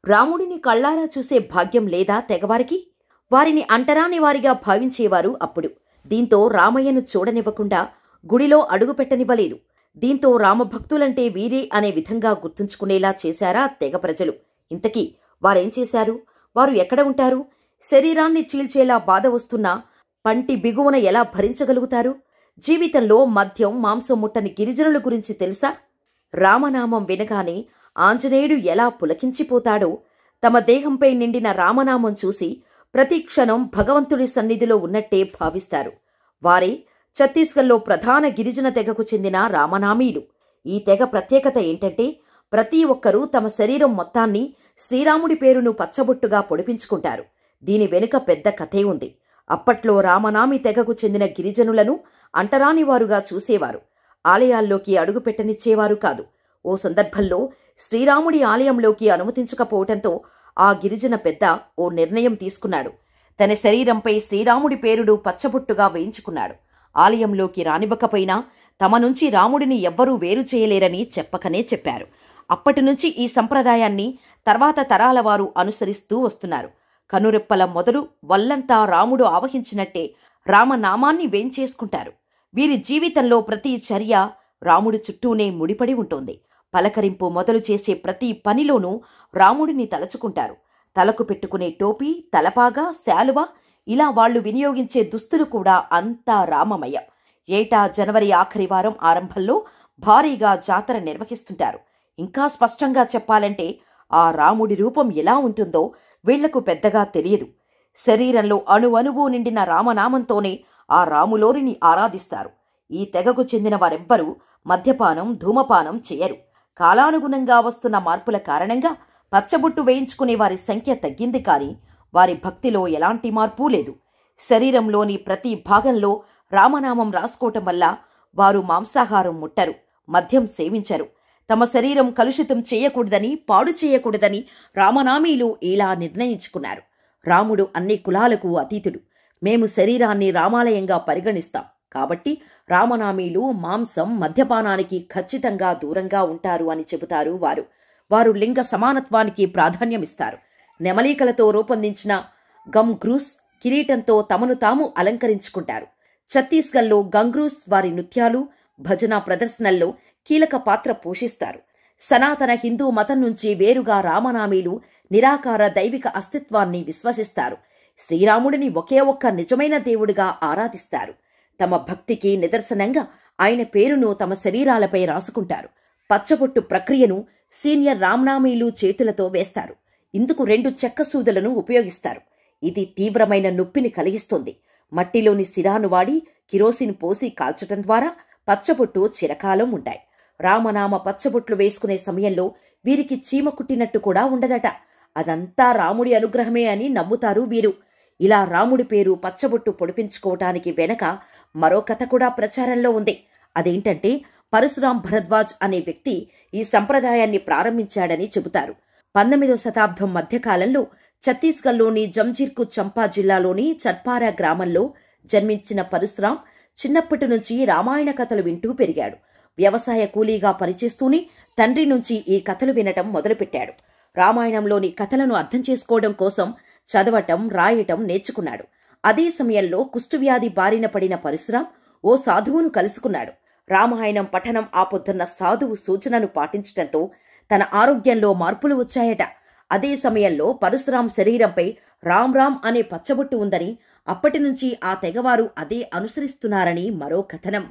రాముడిని కళ్ళారా చూసే భాగ్యం లేదా తెగవారికి? వారిని అంటరాని వారిగా భావించేవారు అప్పుడు. దీంతో రామయ్యను చూడనివ్వకుండా గుడిలో అడుగుపెట్టనివ్వలేదు. దీంతో రామభక్తులంటే వీరే అనే విధంగా గుర్తుంచుకునేలా చేశారా తెగ ప్రజలు. ఇంతకీ వారేం చేశారు? వారు ఎక్కడ ఉంటారు? శరీరాన్ని చీల్చేలా బాధ వస్తున్నా పంటి బిగువన ఎలా భరించగలుగుతారు? జీవితంలో మద్యం మాంసం ముట్టని గిరిజనుల గురించి తెలుసా? రామనామం వినగానే ఆంజనేయుడు ఎలా పులకించిపోతాడో, తమ దేహంపై నిండిన రామనామం చూసి ప్రతి క్షణం భగవంతుడి సన్నిధిలో ఉన్నట్టే భావిస్తారు. వారే ఛత్తీస్గఢ్లో ప్రధాన గిరిజన తెగకు చెందిన రామనామీలు. ఈ తెగ ప్రత్యేకత ఏంటంటే, ప్రతి ఒక్కరూ తమ శరీరం మొత్తాన్ని శ్రీరాముడి పేరును పచ్చబొట్టుగా పొడిపించుకుంటారు. దీని వెనుక పెద్ద కథే ఉంది. అప్పట్లో రామనామి తెగకు చెందిన గిరిజనులను అంటరానివారుగా చూసేవారు. ఆలయాల్లోకి అడుగుపెట్టనిచ్చేవారు కాదు. ఓ సందర్భంలో శ్రీరాముడి ఆలయంలోకి అనుమతించకపోవటంతో ఆ గిరిజన పెద్ద ఓ నిర్ణయం తీసుకున్నాడు. తన శరీరంపై శ్రీరాముడి పేరును పచ్చబొట్టుగా వేయించుకున్నాడు. ఆలయంలోకి రానివ్వకపోయినా తమ నుంచి రాముడిని ఎవ్వరూ వేరు చేయలేరని చెప్పకనే చెప్పారు. అప్పటినుంచి ఈ సంప్రదాయాన్ని తర్వాత తరాల వారు అనుసరిస్తూ వస్తున్నారు. కనురెప్పల మొదలు వల్లంతా రాముడు ఆవహించినట్టే రామనామాన్ని వేంచేసుకుంటారు. వీరి జీవితంలో ప్రతి చర్య రాముడి చుట్టూనే ముడిపడి ఉంటుంది. పలకరింపు మొదలు చేసే ప్రతి పనిలోనూ రాముడిని తలచుకుంటారు. తలకు పెట్టుకునే టోపీ, తలపాగా, శాలువ, ఇలా వాళ్లు వినియోగించే దుస్తులు కూడా అంతా రామమయం. ఏటా జనవరి ఆఖరి వారం ఆరంభంలో భారీగా జాతర నిర్వహిస్తుంటారు. ఇంకా స్పష్టంగా చెప్పాలంటే ఆ రాముడి రూపం ఎలా ఉంటుందో వీళ్లకు పెద్దగా తెలియదు. శరీరంలో అణువణువు నిండిన రామనామంతోనే ఆ రాములోరిని ఆరాధిస్తారు. ఈ తెగకు చెందిన వారెవ్వరూ మద్యపానం, ధూమపానం చేయరు. కాలానుగుణంగా వస్తున్న మార్పుల కారణంగా పచ్చబొట్టు వేయించుకునే వారి సంఖ్య తగ్గింది, కానీ వారి భక్తిలో ఎలాంటి మార్పు లేదు. శరీరంలోని ప్రతి భాగంలో రామనామం రాసుకోవటం వల్ల వారు మాంసాహారం ముట్టరు, మద్యం సేవించరు. తమ శరీరం కలుషితం చేయకూడదని, పాడు చేయకూడదని రామనామీలు ఇలా నిర్ణయించుకున్నారు. రాముడు అన్ని కులాలకు అతీతుడు. మేము శరీరాన్ని రామాలయంగా పరిగణిస్తాం. కాబట్టి రామనామీలు మాంసం, మద్యపానానికి ఖచ్చితంగా దూరంగా ఉంటారు అని చెబుతారు వారు. వారు లింగ సమానత్వానికి ప్రాధాన్యమిస్తారు. నెమలీకలతో రూపొందించిన గంగ్రూస్ కిరీటంతో తమను తాము అలంకరించుకుంటారు. ఛత్తీస్గఢ్లో గంగ్రూస్ వారి నృత్యాలు, భజన ప్రదర్శనల్లో కీలక పాత్ర పోషిస్తారు. సనాతన హిందూ మతం నుంచి వేరుగా రామనామీలు నిరాకార దైవిక అస్తిత్వాన్ని విశ్వసిస్తారు. శ్రీరాముడిని ఒకే ఒక్క నిజమైన దేవుడిగా ఆరాధిస్తారు. తమ భక్తికి నిదర్శనంగా ఆయన పేరును తమ శరీరాలపై రాసుకుంటారు. పచ్చబొట్టు ప్రక్రియను సీనియర్ రామనామీలు చేతులతో వేస్తారు. ఇందుకు 2 చెక్క సూదులను ఉపయోగిస్తారు. ఇది తీవ్రమైన నొప్పిని కలిగిస్తుంది. మట్టిలోని సిరాను వాడి కిరోసిన్ పోసి కాల్చటం ద్వారా పచ్చబొట్టు చిరకాలం ఉంటాయి. రామనామ పచ్చబొట్లు వేసుకునే సమయంలో వీరికి చీమ కుట్టినట్టు కూడా ఉండదట. అదంతా రాముడి అనుగ్రహమే అని నమ్ముతారు వీరు. ఇలా రాముడి పేరు పచ్చబొట్టు పొడిపించుకోవటానికి వెనక మరో కథ కూడా ప్రచారంలో ఉంది. అదేంటంటే, పరశురాం భరద్వాజ్ అనే వ్యక్తి ఈ సంప్రదాయాన్ని ప్రారంభించాడని చెబుతారు. 19వ శతాబ్దం మధ్యకాలంలో ఛత్తీస్గఢ్లోని జంజీర్కు చంపా జిల్లాలోని చట్పారా గ్రామంలో జన్మించిన పరశురాం చిన్నప్పటి నుంచి రామాయణ కథలు వింటూ పెరిగాడు. వ్యవసాయ కూలీగా పనిచేస్తూనే తండ్రి నుంచి ఈ కథలు వినటం మొదలుపెట్టాడు. రామాయణంలోని కథలను అర్థం చేసుకోవడం కోసం చదవటం, రాయటం నేర్చుకున్నాడు. అదే సమయంలో కుష్ఠవ్యాధి బారిన పడిన పరశురాం ఓ సాధువును కలుసుకున్నాడు. రామాయణం పఠనం ఆపొద్దున్న సాధువు సూచనను పాటించటంతో తన ఆరోగ్యంలో మార్పులు వచ్చాయట. అదే సమయంలో పరశురాం శరీరంపై రామ్ రామ్ అనే పచ్చబొట్టు ఉందని, అప్పటి నుంచి ఆ తెగవారు అదే అనుసరిస్తున్నారని మరో కథనం.